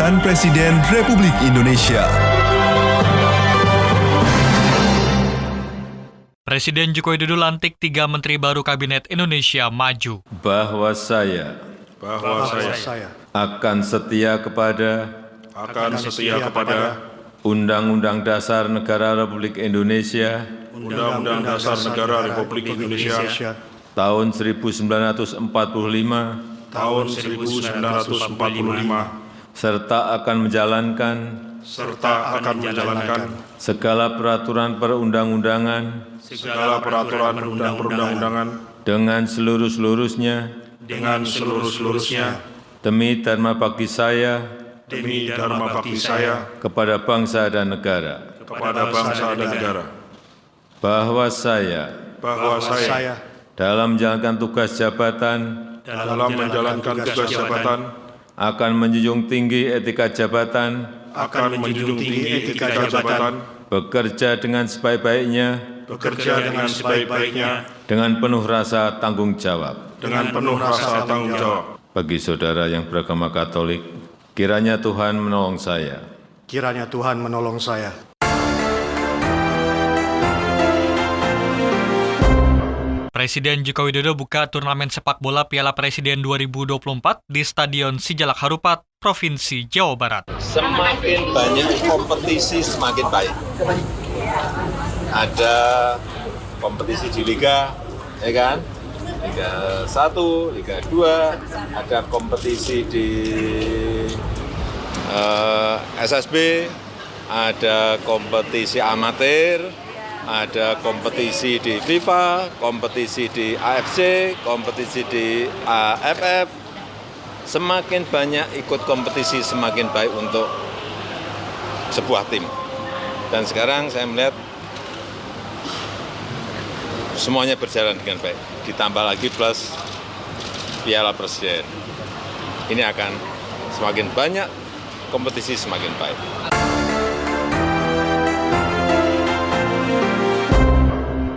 Catatan Presiden Republik Indonesia. Presiden Joko Widodo lantik 3 Menteri baru Kabinet Indonesia Maju. Bahwa saya akan setia kepada Undang-Undang Dasar Negara Republik Indonesia tahun 1945 serta akan menjalankan segala peraturan perundang-undangan dengan seluruh-seluruhnya demi dharma bakti saya kepada bangsa dan negara. Bahwa saya dalam menjalankan tugas jabatan akan menjunjung tinggi etika jabatan, bekerja dengan sebaik-baiknya, dengan penuh rasa tanggung jawab. Bagi saudara yang beragama Katolik, kiranya Tuhan menolong saya. Presiden Joko Widodo buka turnamen sepak bola Piala Presiden 2024 di Stadion Sijalak Harupat, Provinsi Jawa Barat. Semakin banyak kompetisi, semakin baik. Ada kompetisi di Liga, ya kan? Liga 1, Liga 2, ada kompetisi di SSB, ada kompetisi amatir, ada kompetisi di FIFA, kompetisi di AFC, kompetisi di AFF. Semakin banyak ikut kompetisi, semakin baik untuk sebuah tim. Dan sekarang saya melihat semuanya berjalan dengan baik. Ditambah lagi plus Piala Presiden. Ini akan semakin banyak kompetisi, semakin baik.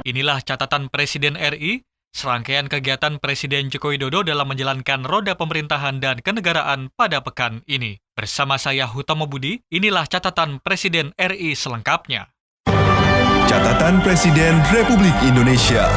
Inilah catatan Presiden RI, serangkaian kegiatan Presiden Joko Widodo dalam menjalankan roda pemerintahan dan kenegaraan pada pekan ini. Bersama saya Hutomo Budi, inilah catatan Presiden RI selengkapnya. Catatan Presiden Republik Indonesia.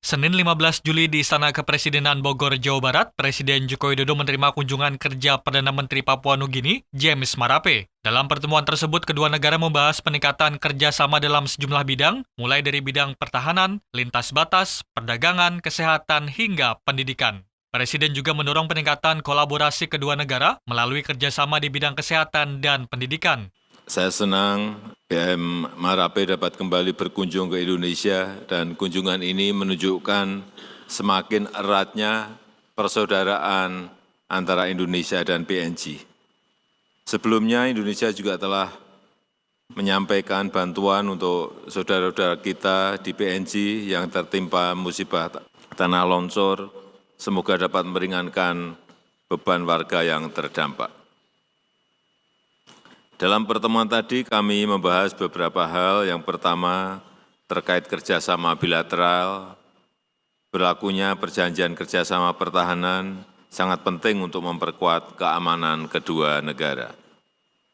Senin 15 Juli di Istana Kepresidenan Bogor, Jawa Barat, Presiden Joko Widodo menerima kunjungan kerja Perdana Menteri Papua Nugini, James Marape. Dalam pertemuan tersebut, kedua negara membahas peningkatan kerjasama dalam sejumlah bidang, mulai dari bidang pertahanan, lintas batas, perdagangan, kesehatan, hingga pendidikan. Presiden juga mendorong peningkatan kolaborasi kedua negara melalui kerjasama di bidang kesehatan dan pendidikan. Saya senang PM Marape dapat kembali berkunjung ke Indonesia dan kunjungan ini menunjukkan semakin eratnya persaudaraan antara Indonesia dan PNG. Sebelumnya Indonesia juga telah menyampaikan bantuan untuk saudara-saudara kita di PNG yang tertimpa musibah tanah longsor, semoga dapat meringankan beban warga yang terdampak. Dalam pertemuan tadi kami membahas beberapa hal. Yang pertama terkait kerjasama bilateral, berlakunya perjanjian kerjasama pertahanan sangat penting untuk memperkuat keamanan kedua negara.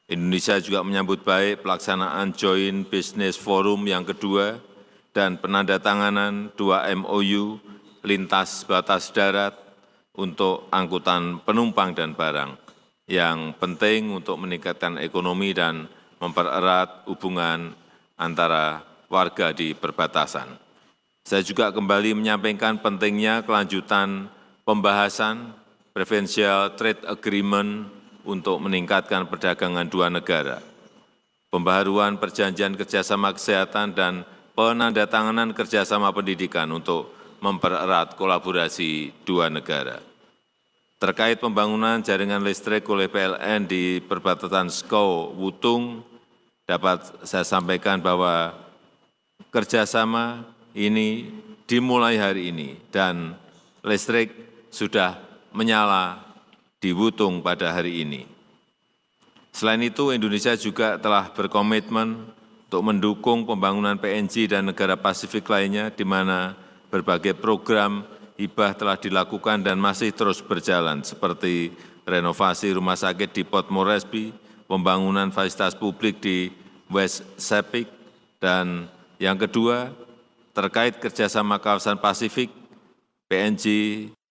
Indonesia juga menyambut baik pelaksanaan Joint Business Forum yang kedua dan penandatanganan 2 MOU lintas batas darat untuk angkutan penumpang dan barang, yang penting untuk meningkatkan ekonomi dan mempererat hubungan antara warga di perbatasan. Saya juga kembali menyampaikan pentingnya kelanjutan pembahasan Preferential Trade Agreement untuk meningkatkan perdagangan dua negara, pembaharuan perjanjian kerjasama kesehatan, dan penandatanganan kerjasama pendidikan untuk mempererat kolaborasi dua negara. Terkait pembangunan jaringan listrik oleh PLN di perbatasan Skau-Wutung, dapat saya sampaikan bahwa kerjasama ini dimulai hari ini dan listrik sudah menyala di Wutung pada hari ini. Selain itu, Indonesia juga telah berkomitmen untuk mendukung pembangunan PNG dan negara Pasifik lainnya, di mana berbagai program hibah telah dilakukan dan masih terus berjalan, seperti renovasi rumah sakit di Port Moresby, pembangunan fasilitas publik di West Sepik, dan yang kedua, terkait kerjasama kawasan Pasifik, PNG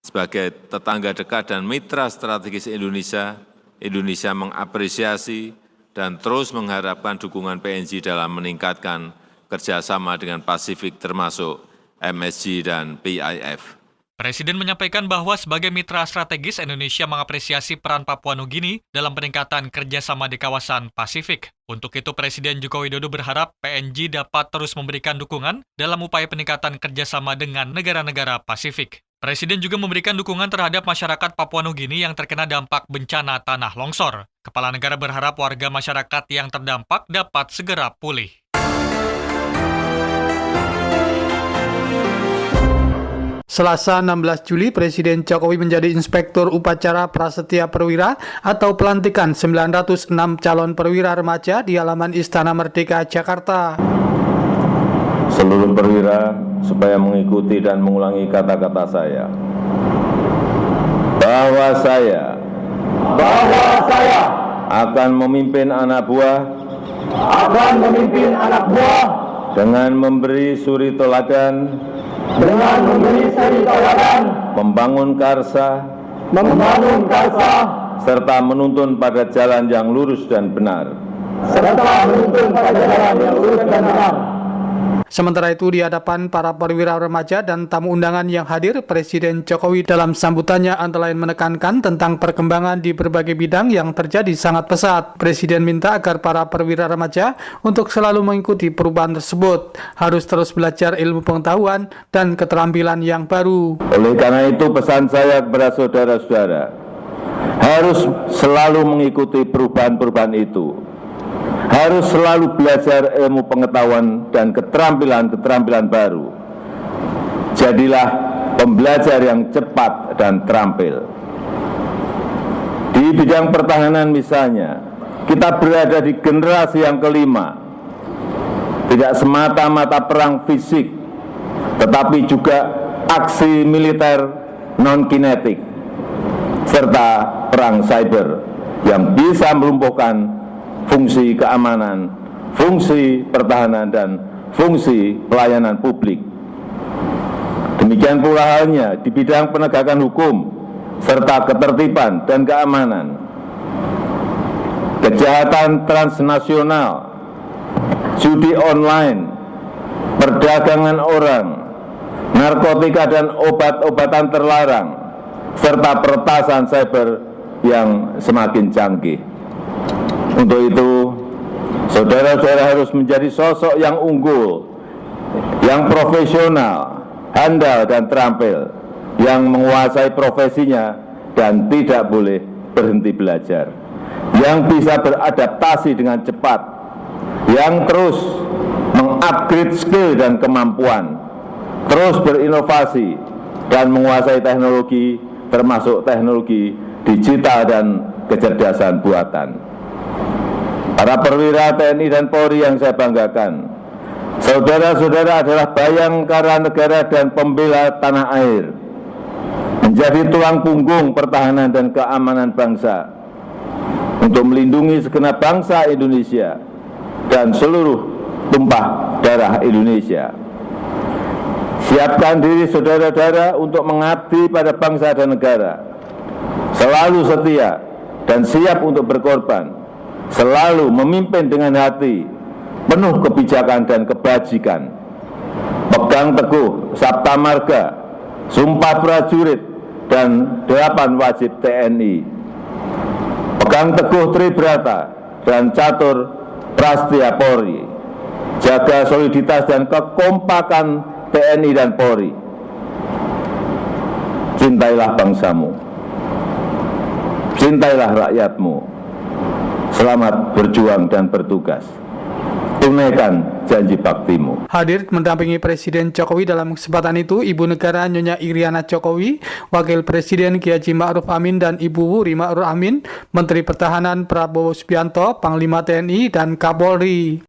sebagai tetangga dekat dan mitra strategis Indonesia, Indonesia mengapresiasi dan terus mengharapkan dukungan PNG dalam meningkatkan kerjasama dengan Pasifik termasuk MSG dan PIF. Presiden menyampaikan bahwa sebagai mitra strategis, Indonesia mengapresiasi peran Papua Nugini dalam peningkatan kerjasama di kawasan Pasifik. Untuk itu, Presiden Joko Widodo berharap PNG dapat terus memberikan dukungan dalam upaya peningkatan kerjasama dengan negara-negara Pasifik. Presiden juga memberikan dukungan terhadap masyarakat Papua Nugini yang terkena dampak bencana tanah longsor. Kepala negara berharap warga masyarakat yang terdampak dapat segera pulih. Selasa 16 Juli, Presiden Jokowi menjadi Inspektur Upacara Prasetya Perwira atau pelantikan 906 calon perwira remaja di halaman Istana Merdeka, Jakarta. Seluruh perwira supaya mengikuti dan mengulangi kata-kata saya. Bahwa saya akan memimpin anak buah dengan memberi suri teladan, membangun karsa, serta menuntun pada jalan yang lurus dan benar. Sementara itu, di hadapan para perwira remaja dan tamu undangan yang hadir, Presiden Jokowi dalam sambutannya antara lain menekankan tentang perkembangan di berbagai bidang yang terjadi sangat pesat. Presiden minta agar para perwira remaja untuk selalu mengikuti perubahan tersebut, harus terus belajar ilmu pengetahuan dan keterampilan yang baru. Oleh karena itu pesan saya kepada saudara-saudara, harus selalu mengikuti perubahan-perubahan itu. Harus selalu belajar ilmu pengetahuan dan keterampilan-keterampilan baru. Jadilah pembelajar yang cepat dan terampil. Di bidang pertahanan misalnya, kita berada di generasi yang kelima. Tidak semata-mata perang fisik, tetapi juga aksi militer non-kinetik, serta perang cyber yang bisa melumpuhkan fungsi keamanan, fungsi pertahanan, dan fungsi pelayanan publik. Demikian pula halnya di bidang penegakan hukum, serta ketertiban dan keamanan. Kejahatan transnasional, judi online, perdagangan orang, narkotika dan obat-obatan terlarang, serta peretasan cyber yang semakin canggih. Untuk itu, saudara-saudara harus menjadi sosok yang unggul, yang profesional, handal dan terampil, yang menguasai profesinya dan tidak boleh berhenti belajar, yang bisa beradaptasi dengan cepat, yang terus mengupgrade skill dan kemampuan, terus berinovasi dan menguasai teknologi, termasuk teknologi digital dan kecerdasan buatan. Para perwira TNI dan Polri yang saya banggakan, saudara-saudara adalah bayangkara negara dan pembela tanah air, menjadi tulang punggung pertahanan dan keamanan bangsa, untuk melindungi segenap bangsa Indonesia dan seluruh tumpah darah Indonesia. Siapkan diri saudara-saudara untuk mengabdi pada bangsa dan negara, selalu setia dan siap untuk berkorban, selalu memimpin dengan hati penuh kebijakan dan kebajikan. Pegang teguh Sabta Marga, Sumpah Prajurit, dan 8 wajib TNI. Pegang teguh Tribrata dan Catur Prastya Polri. Jaga soliditas dan kekompakan TNI dan Polri. Cintailah bangsamu, cintailah rakyatmu. Selamat berjuang dan bertugas. Tunaikan janji baktimu. Hadir mendampingi Presiden Jokowi dalam kesempatan itu Ibu Negara Nyonya Iriana Jokowi, Wakil Presiden Kiai Haji Ma'ruf Amin dan Ibu Wuri Ma'ruf Amin, Menteri Pertahanan Prabowo Subianto, Panglima TNI, dan Kapolri.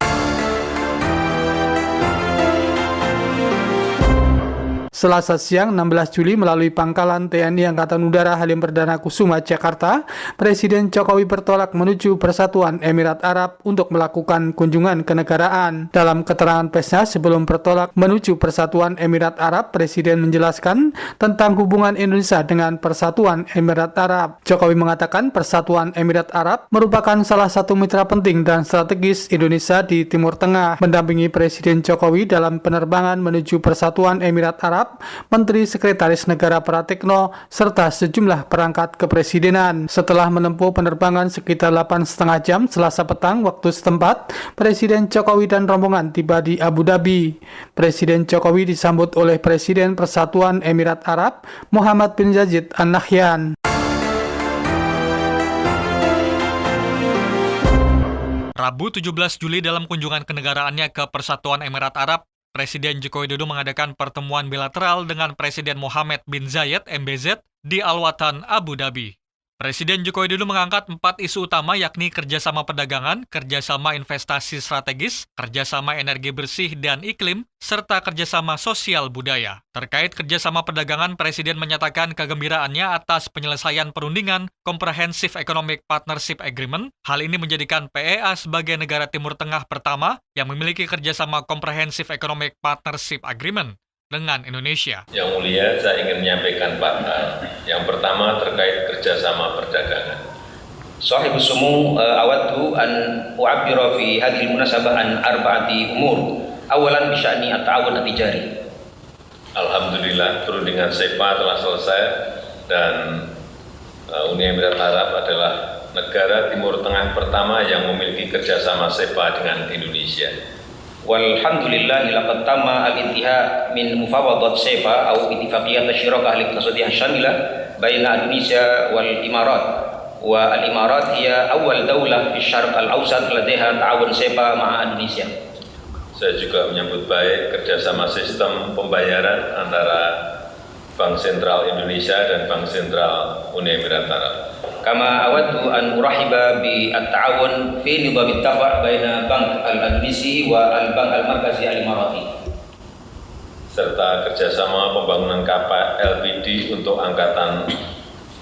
Selasa siang 16 Juli melalui Pangkalan TNI Angkatan Udara Halim Perdana Kusuma, Jakarta, Presiden Jokowi bertolak menuju Persatuan Emirat Arab untuk melakukan kunjungan kenegaraan. Dalam keterangan persnya sebelum bertolak menuju Persatuan Emirat Arab, Presiden menjelaskan tentang hubungan Indonesia dengan Persatuan Emirat Arab. Jokowi mengatakan Persatuan Emirat Arab merupakan salah satu mitra penting dan strategis Indonesia di Timur Tengah. Mendampingi Presiden Jokowi dalam penerbangan menuju Persatuan Emirat Arab, Menteri Sekretaris Negara Pratikno, serta sejumlah perangkat kepresidenan. Setelah menempuh penerbangan sekitar 8,5 jam Selasa petang waktu setempat, Presiden Jokowi dan rombongan tiba di Abu Dhabi. Presiden Jokowi disambut oleh Presiden Persatuan Emirat Arab, Muhammad bin Zayed Al Nahyan. Rabu 17 Juli dalam kunjungan kenegaraannya ke Persatuan Emirat Arab, Presiden Joko Widodo mengadakan pertemuan bilateral dengan Presiden Mohammed bin Zayed MBZ di Al-Watan, Abu Dhabi. Presiden Joko Widodo mengangkat 4 isu utama yakni kerjasama perdagangan, kerjasama investasi strategis, kerjasama energi bersih dan iklim, serta kerjasama sosial budaya. Terkait kerjasama perdagangan, Presiden menyatakan kegembiraannya atas penyelesaian perundingan Comprehensive Economic Partnership Agreement. Hal ini menjadikan PEA sebagai negara Timur Tengah pertama yang memiliki kerjasama Comprehensive Economic Partnership Agreement dengan Indonesia. Yang mulia, saya ingin menyampaikan 4 hal. Yang pertama terkait kerjasama perdagangan. صاحب السمو أود أن أعبر في هذه المناسبة عن 4 أمور. أولا بشأن التعاون التجاري. Alhamdulillah, perundingan SEPA telah selesai dan Uni Emirat Arab adalah negara Timur Tengah pertama yang memiliki kerjasama SEPA dengan Indonesia. والحمد لله لقد تم الانتهاء من مفاوضات سيبا أو اتفاقيات الشراكة الاقتصادية الشاملة بين إندونيسيا والإمارات. والإمارات هي أول دولة في الشرق الأوسط لديها تعاون سيبا مع إندونيسيا. Saya juga menyambut baik kerjasama sistem pembayaran antara Bank Sentral Indonesia dan Bank Sentral Uni Emirat Arab. كما أود أن أرحب بالتعاون في نظام الدفع بين البنك الإندونيسي والبنك المركزي الإماراتي. Serta kerjasama pembangunan kapal LPD untuk Angkatan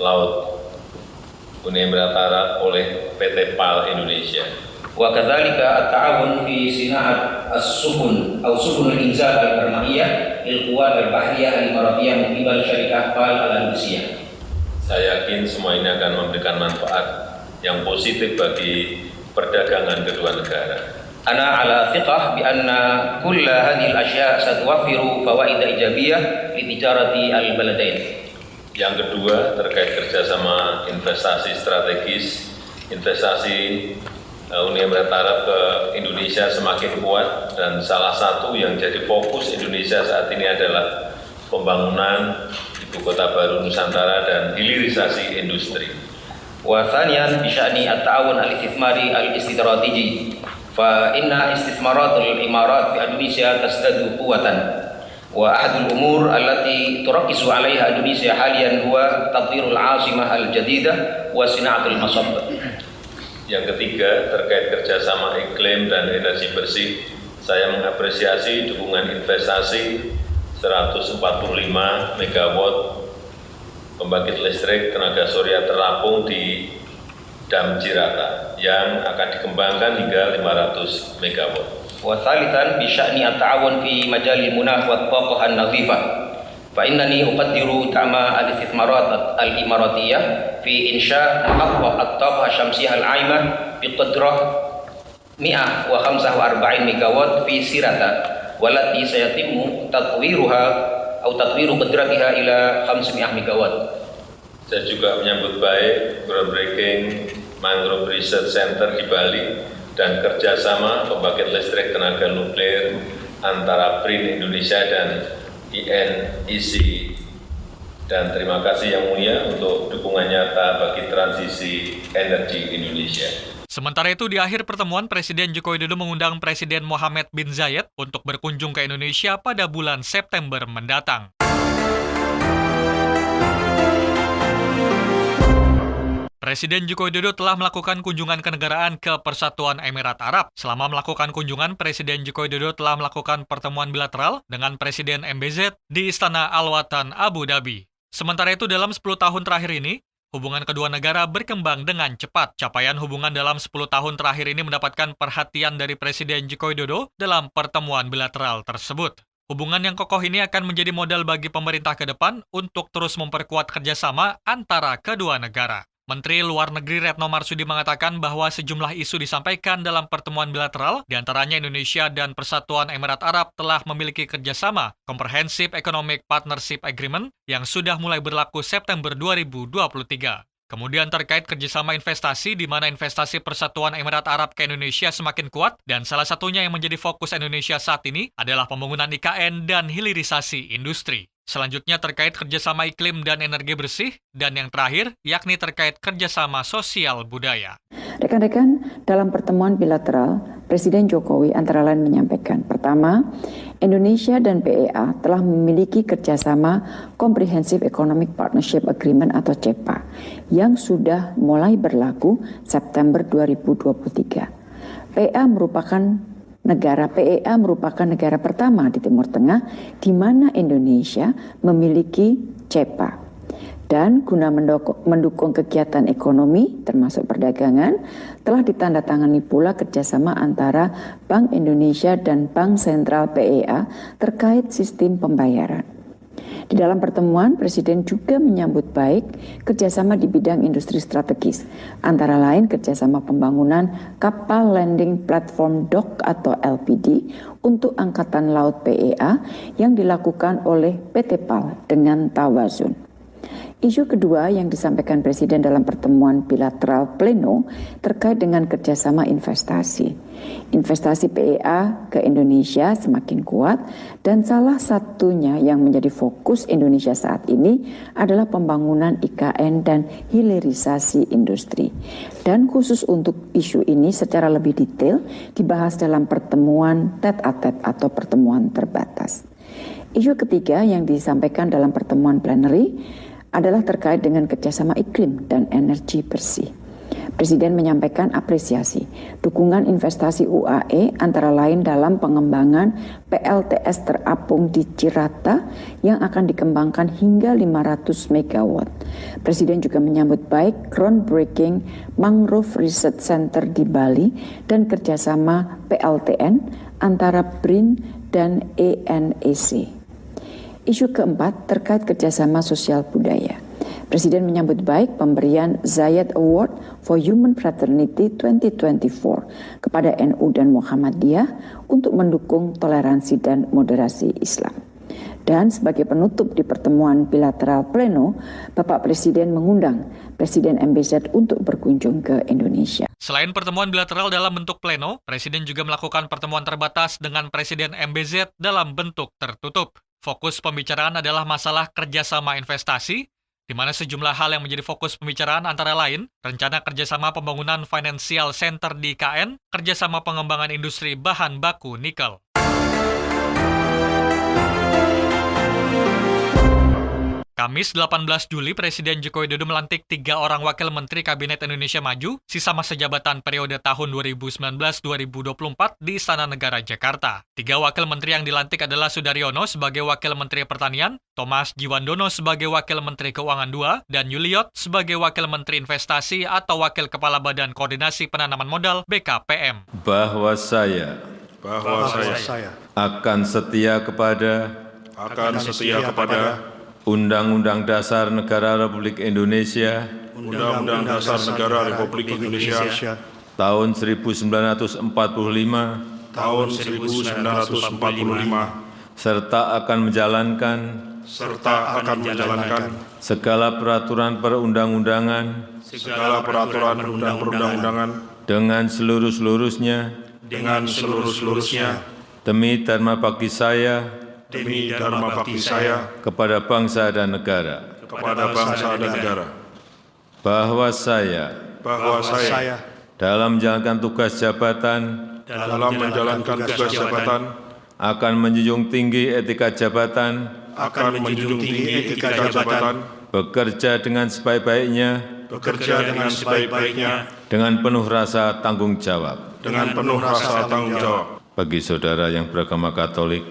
Laut Uni Emirat Arab oleh PT PAL Indonesia. وكذلك التعاون في صناعة السفن أو سفن الإنزال البرمائية للقوات البحرية الإماراتية من قبل شركة PAL الإندونيسية. Saya yakin semua ini akan memberikan manfaat yang positif bagi perdagangan kedua negara. أنا على ثقة بأن كل هذه الأشياء ستوفر فوائد إيجابية لتجارة البلدين. Yang kedua terkait kerjasama investasi strategis, investasi Uni Emirat Arab ke Indonesia semakin kuat dan salah satu yang jadi fokus Indonesia saat ini adalah pembangunan Ibu Kota Baru Nusantara dan hilirisasi industri. وثانيا بشأن التعاون الاستثماري الاستراتيجي فإن استثمارات الإمارات في إندونيسيا تزداد قوة وأحد الأمور التي تركز عليها إندونيسيا حاليا هو تطوير العاصمة الجديدة وصناعة المصب. Yang ketiga terkait kerjasama iklim dan energi bersih, saya mengapresiasi dukungan investasi 145 MW pembangkit listrik tenaga surya terapung di Dam Cirata yang akan dikembangkan hingga 500 MW. وثالثا بشأن التعاون في مجال المناخ والطاقة النظيفة فإنني أقدر دعم الاستثمارات الإماراتية في إنشاء محطة الطاقة الشمسية العايمة بقدرة 145 MW في سيرتا والتي سيتم تطويرها أو تطوير قدرتها إلى 500 MW. Saya juga menyambut baik groundbreaking Mangrove Research Center di Bali dan kerjasama pembangkit listrik tenaga nuklir antara BRIN Indonesia dan INEC. Dan terima kasih Yang Mulia untuk dukungan nyata bagi transisi energi Indonesia. Sementara itu, di akhir pertemuan, Presiden Joko Widodo mengundang Presiden Mohammed bin Zayed untuk berkunjung ke Indonesia pada bulan September mendatang. Presiden Joko Widodo telah melakukan kunjungan kenegaraan ke Persatuan Emirat Arab. Selama melakukan kunjungan, Presiden Joko Widodo telah melakukan pertemuan bilateral dengan Presiden MBZ di Istana Al-Watan, Abu Dhabi. Sementara itu, dalam 10 tahun terakhir ini, hubungan kedua negara berkembang dengan cepat. Capaian hubungan dalam 10 tahun terakhir ini mendapatkan perhatian dari Presiden Joko Widodo dalam pertemuan bilateral tersebut. Hubungan yang kokoh ini akan menjadi modal bagi pemerintah ke depan untuk terus memperkuat kerjasama antara kedua negara. Menteri Luar Negeri Retno Marsudi mengatakan bahwa sejumlah isu disampaikan dalam pertemuan bilateral, diantaranya Indonesia dan Persatuan Emirat Arab telah memiliki kerjasama Comprehensive Economic Partnership Agreement yang sudah mulai berlaku September 2023. Kemudian terkait kerjasama investasi, di mana investasi Persatuan Emirat Arab ke Indonesia semakin kuat, dan salah satunya yang menjadi fokus Indonesia saat ini adalah pembangunan IKN dan hilirisasi industri. Selanjutnya terkait kerjasama iklim dan energi bersih, dan yang terakhir yakni terkait kerjasama sosial budaya. Rekan-rekan, dalam pertemuan bilateral, Presiden Jokowi antara lain menyampaikan, pertama, Indonesia dan PEA telah memiliki kerjasama Comprehensive Economic Partnership Agreement atau CEPA yang sudah mulai berlaku September 2023. PEA merupakan negara pertama di Timur Tengah di mana Indonesia memiliki CEPA. Dan guna mendukung kegiatan ekonomi termasuk perdagangan, telah ditandatangani pula kerjasama antara Bank Indonesia dan Bank Sentral PEA terkait sistem pembayaran. Di dalam pertemuan, Presiden juga menyambut baik kerjasama di bidang industri strategis, antara lain kerjasama pembangunan kapal landing platform dock atau LPD untuk Angkatan Laut PEA yang dilakukan oleh PT PAL dengan Tawazun. Isu kedua yang disampaikan Presiden dalam pertemuan bilateral pleno terkait dengan kerjasama investasi. Investasi PEA ke Indonesia semakin kuat dan salah satunya yang menjadi fokus Indonesia saat ini adalah pembangunan IKN dan hilirisasi industri. Dan khusus untuk isu ini secara lebih detail dibahas dalam pertemuan tete-a-tete atau pertemuan terbatas. Isu ketiga yang disampaikan dalam pertemuan plenary adalah terkait dengan kerjasama iklim dan energi bersih. Presiden menyampaikan apresiasi dukungan investasi UAE antara lain dalam pengembangan PLTS terapung di Cirata yang akan dikembangkan hingga 500 MW. Presiden juga menyambut baik groundbreaking Mangrove Research Center di Bali dan kerjasama PLTN antara BRIN dan ENEC. Isu keempat terkait kerjasama sosial budaya. Presiden menyambut baik pemberian Zayed Award for Human Fraternity 2024 kepada NU dan Muhammadiyah untuk mendukung toleransi dan moderasi Islam. Dan sebagai penutup di pertemuan bilateral pleno, Bapak Presiden mengundang Presiden MBZ untuk berkunjung ke Indonesia. Selain pertemuan bilateral dalam bentuk pleno, Presiden juga melakukan pertemuan terbatas dengan Presiden MBZ dalam bentuk tertutup. Fokus pembicaraan adalah masalah kerjasama investasi, di mana sejumlah hal yang menjadi fokus pembicaraan antara lain, rencana kerjasama pembangunan Financial Center di IKN, kerjasama pengembangan industri bahan baku nikel. Kamis 18 Juli, Presiden Joko Widodo melantik 3 orang wakil menteri Kabinet Indonesia Maju, sisa masa jabatan periode tahun 2019-2024 di Istana Negara Jakarta. 3 wakil menteri yang dilantik adalah Sudaryono sebagai Wakil Menteri Pertanian, Thomas Jiwandono sebagai Wakil Menteri Keuangan II, dan Yuliot sebagai Wakil Menteri Investasi atau Wakil Kepala Badan Koordinasi Penanaman Modal BKPM. Bahwa saya akan setia kepada Undang-Undang Dasar Negara Republik Indonesia Undang-Undang Dasar Negara Republik Indonesia tahun 1945 serta akan menjalankan segala peraturan perundang-undangan dengan seluruh-seluruhnya demi dharma bakti saya kepada bangsa dan negara. Bahwa saya dalam menjalankan tugas jabatan akan menjunjung tinggi etika jabatan, bekerja dengan sebaik-baiknya bekerja dengan sebaik-baiknya dengan penuh rasa tanggung jawab dengan penuh rasa tanggung jawab. bagi saudara yang beragama Katolik.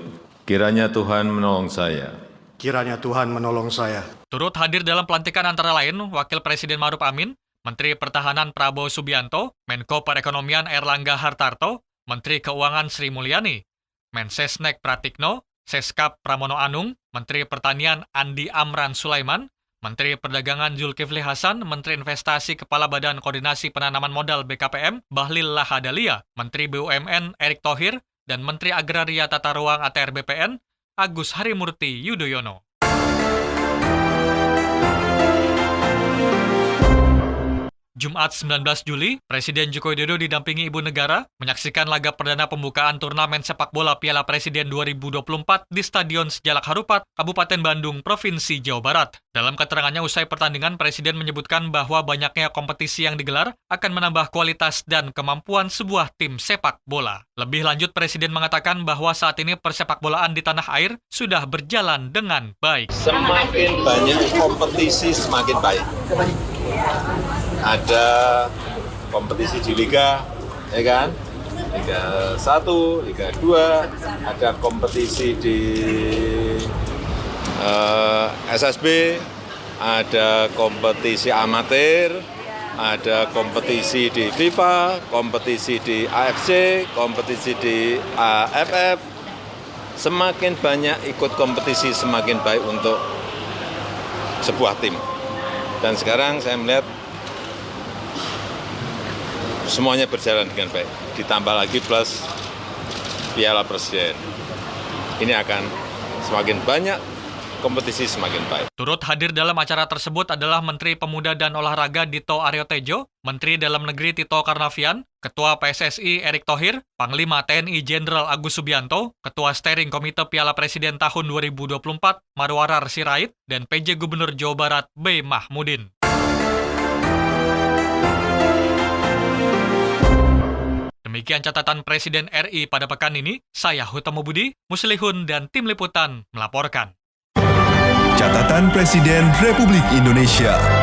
Kiranya Tuhan menolong saya. Kiranya Tuhan menolong saya. Turut hadir dalam pelantikan antara lain Wakil Presiden Ma'ruf Amin, Menteri Pertahanan Prabowo Subianto, Menko Perekonomian Erlangga Hartarto, Menteri Keuangan Sri Mulyani, Mensesnek Pratikno, Seskap Pramono Anung, Menteri Pertanian Andi Amran Sulaiman, Menteri Perdagangan Zulkifli Hasan, Menteri Investasi Kepala Badan Koordinasi Penanaman Modal BKPM Bahlil Lahadalia, Menteri BUMN Erick Thohir, dan Menteri Agraria Tata Ruang ATR BPN Agus Harimurti Yudhoyono. Jumat 19 Juli, Presiden Joko Widodo didampingi Ibu Negara menyaksikan laga perdana pembukaan turnamen sepak bola Piala Presiden 2024 di Stadion Sejalak Harupat, Kabupaten Bandung, Provinsi Jawa Barat. Dalam keterangannya usai pertandingan, Presiden menyebutkan bahwa banyaknya kompetisi yang digelar akan menambah kualitas dan kemampuan sebuah tim sepak bola. Lebih lanjut, Presiden mengatakan bahwa saat ini persepakbolaan di tanah air sudah berjalan dengan baik. Semakin banyak kompetisi, semakin baik. Ada kompetisi di Liga, ya kan? Liga 1, Liga 2, ada kompetisi di SSB, ada kompetisi amatir, ada kompetisi di FIFA, kompetisi di AFC, kompetisi di AFF. Semakin banyak ikut kompetisi, semakin baik untuk sebuah tim. Dan sekarang saya melihat semuanya berjalan dengan baik. Ditambah lagi plus Piala Presiden. Ini akan semakin banyak kompetisi, semakin baik. Turut hadir dalam acara tersebut adalah Menteri Pemuda dan Olahraga Dito Aryo Tejo, Menteri Dalam Negeri Tito Karnavian, Ketua PSSI Erick Thohir, Panglima TNI Jenderal Agus Subianto, Ketua Steering Komite Piala Presiden tahun 2024 Marwarar Sirait, dan PJ Gubernur Jawa Barat B. Mahmudin. Demikian catatan Presiden RI pada pekan ini. Saya Hutomo Budi, Muslihun dan tim liputan melaporkan. Catatan Presiden Republik Indonesia.